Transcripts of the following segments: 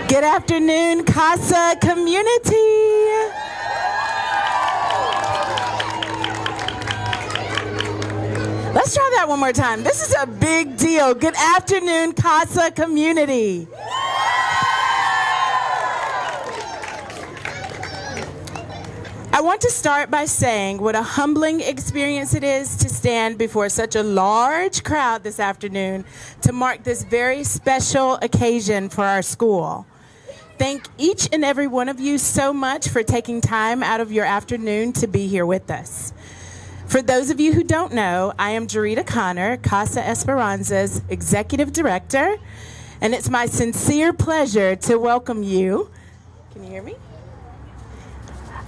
Good afternoon, Casa community. Let's try that one more time. This is a big deal. Good afternoon, Casa community. I want to start by saying what a humbling experience it is to stand before such a large crowd this afternoon to mark this very special occasion for our school. Thank each and every one of you so much for taking time out of your afternoon to be here with us. For those of you who don't know, I am Jarita Connor, Casa Esperanza's Executive Director, and it's my sincere pleasure to welcome you. Can you hear me?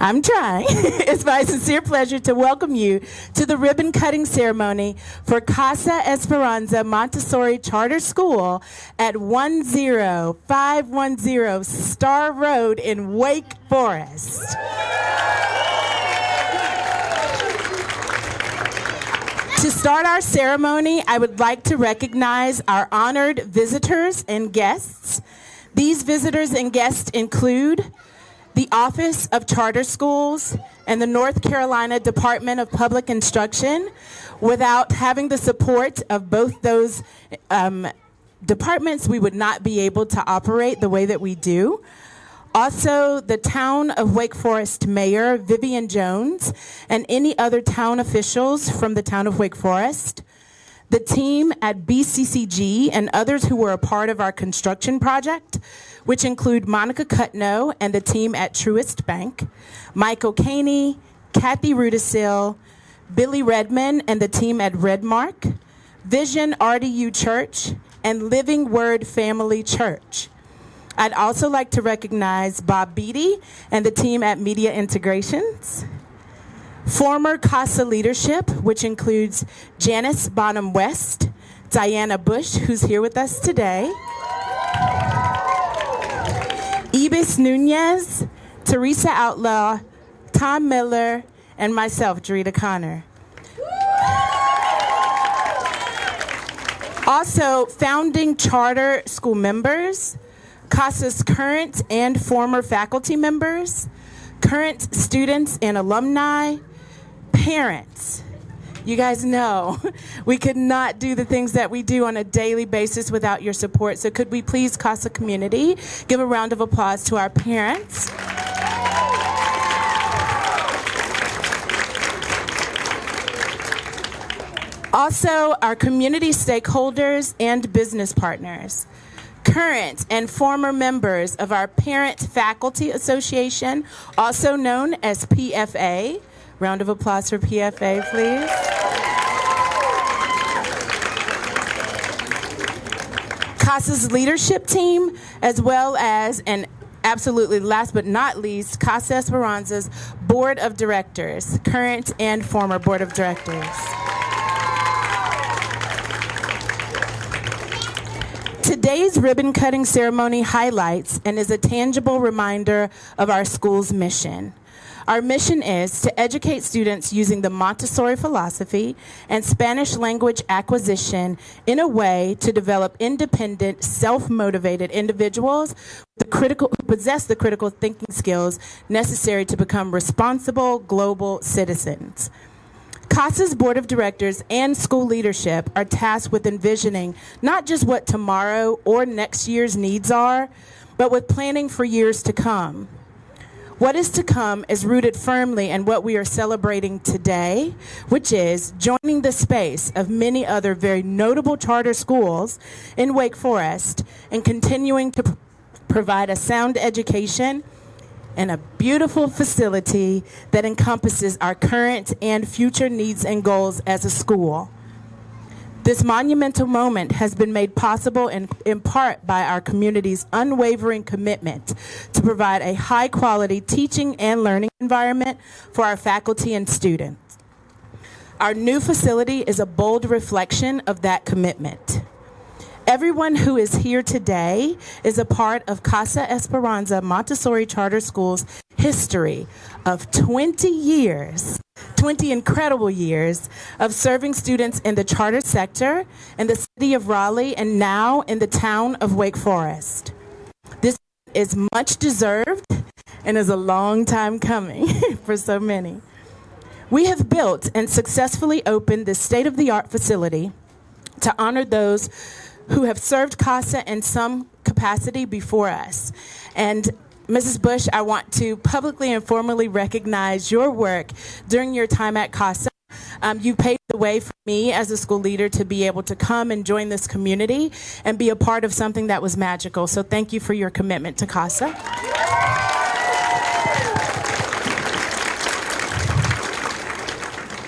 I'm trying. It's my sincere pleasure to welcome you to the ribbon cutting ceremony for Casa Esperanza Montessori Charter School at 10510 Star Road in Wake Forest. To start our ceremony, I would like to recognize our honored visitors and guests. These visitors and guests include the Office of Charter Schools and the North Carolina Department of Public Instruction. Without having the support of both those departments, we would not be able to operate the way that we do. Also, the Town of Wake Forest Mayor, Vivian Jones, and any other town officials from the Town of Wake Forest. The team at BCCG and others who were a part of our construction project, which include Monica Cutno and the team at Truist Bank, Michael Caney, Kathy Rudisil, Billy Redman and the team at Redmark, Vision RDU Church, and Living Word Family Church. I'd also like to recognize Bob Beatty and the team at Media Integrations. Former Casa leadership, which includes Janice Bonham West, Diana Bush, who's here with us today, Ibis Nunez, Teresa Outlaw, Tom Miller, and myself, Jarita Connor. Also, founding charter school members, CASA's current and former faculty members, current students and alumni, parents. You guys know we could not do the things that we do on a daily basis without your support. So could we please, Casa community, give a round of applause to our parents. Also, our community stakeholders and business partners. Current and former members of our Parent Faculty Association, also known as PFA. Round of applause for PFA, please. CASA's leadership team, as well as, and absolutely last but not least, Casa Esperanza's Board of Directors, current and former Board of Directors. Today's ribbon cutting ceremony highlights and is a tangible reminder of our school's mission. Our mission is to educate students using the Montessori philosophy and Spanish language acquisition in a way to develop independent, self-motivated individuals who possess the critical thinking skills necessary to become responsible global citizens. CASA's Board of Directors and school leadership are tasked with envisioning not just what tomorrow or next year's needs are, but with planning for years to come. What is to come is rooted firmly in what we are celebrating today, which is joining the space of many other very notable charter schools in Wake Forest and continuing to provide a sound education and a beautiful facility that encompasses our current and future needs and goals as a school. This monumental moment has been made possible in part by our community's unwavering commitment to provide a high-quality teaching and learning environment for our faculty and students. Our new facility is a bold reflection of that commitment. Everyone who is here today is a part of Casa Esperanza Montessori Charter School's history of 20 years 20 incredible years of serving students in the charter sector in the city of Raleigh and now in the town of Wake Forest. This is much deserved and is a long time coming for so many. We have built and successfully opened this state-of-the-art facility to honor those who have served CASA in some capacity before us. And Mrs. Bush, I want to publicly and formally recognize your work during your time at CASA. You paved the way for me as a school leader to be able to come and join this community and be a part of something that was magical. So thank you for your commitment to CASA.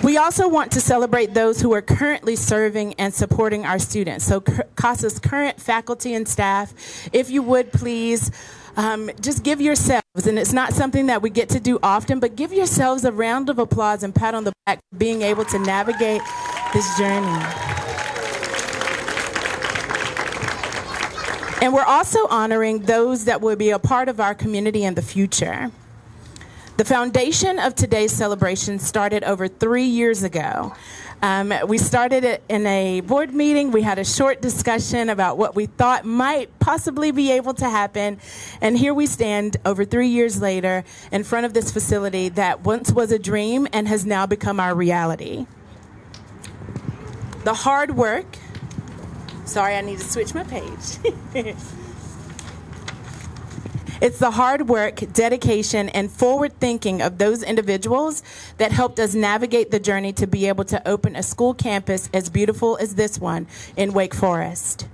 We also want to celebrate those who are currently serving and supporting our students. So CASA's current faculty and staff, if you would please, just give yourselves, and it's not something that we get to do often, but give yourselves a round of applause and pat on the back for being able to navigate this journey. And we're also honoring those that will be a part of our community in the future. The foundation of today's celebration started over 3 years ago. We started it in a board meeting. We had a short discussion about what we thought might possibly be able to happen. And here we stand over 3 years later in front of this facility that once was a dream and has now become our reality. The hard work, sorry, I need to switch my page. It's the hard work, dedication, and forward thinking of those individuals that helped us navigate the journey to be able to open a school campus as beautiful as this one in Wake Forest.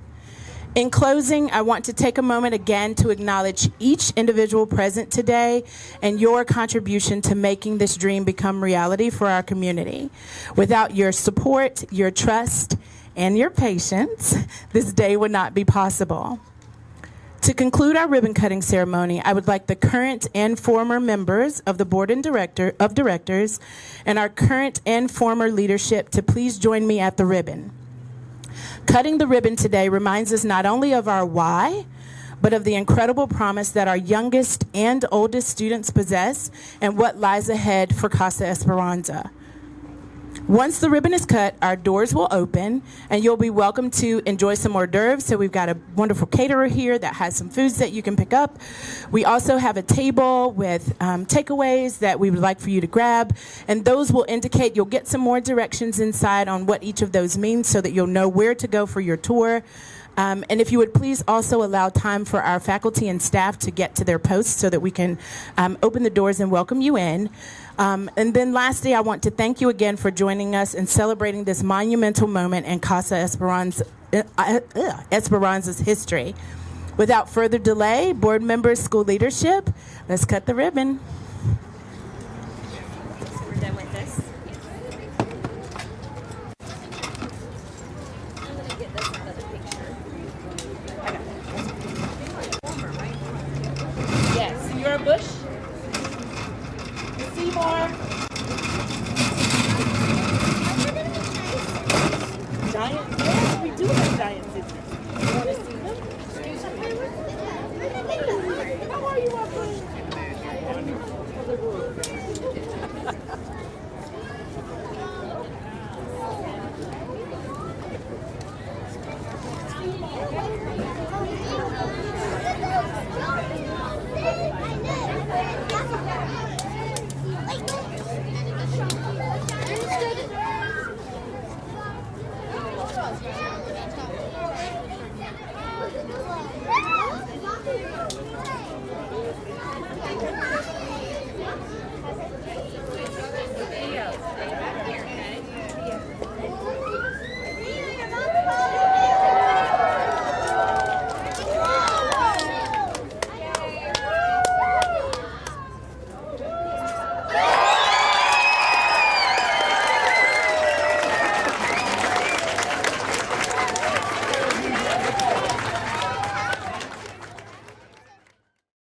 In closing, I want to take a moment again to acknowledge each individual present today and your contribution to making this dream become reality for our community. Without your support, your trust, and your patience, this day would not be possible. To conclude our ribbon cutting ceremony, I would like the current and former members of the board of directors and our current and former leadership to please join me at the ribbon. Cutting the ribbon today reminds us not only of our why, but of the incredible promise that our youngest and oldest students possess and what lies ahead for Casa Esperanza. Once the ribbon is cut, our doors will open and you'll be welcome to enjoy some hors d'oeuvres. So we've got a wonderful caterer here that has some foods that you can pick up. We also have a table with takeaways that we would like for you to grab. And those will indicate, you'll get some more directions inside on what each of those means so that you'll know where to go for your tour. And if you would please also allow time for our faculty and staff to get to their posts so that we can open the doors and welcome you in. And then lastly, I want to thank you again for joining us and celebrating this monumental moment in Casa Esperanza's history. Without further delay, board members, school leadership, let's cut the ribbon. So we're done with this. I'm going to get this out of the picture. I got it. Yes, you're a bush. Seymour. Giant, yes, we do have giant scissors. You want to see them? How are you, my friend?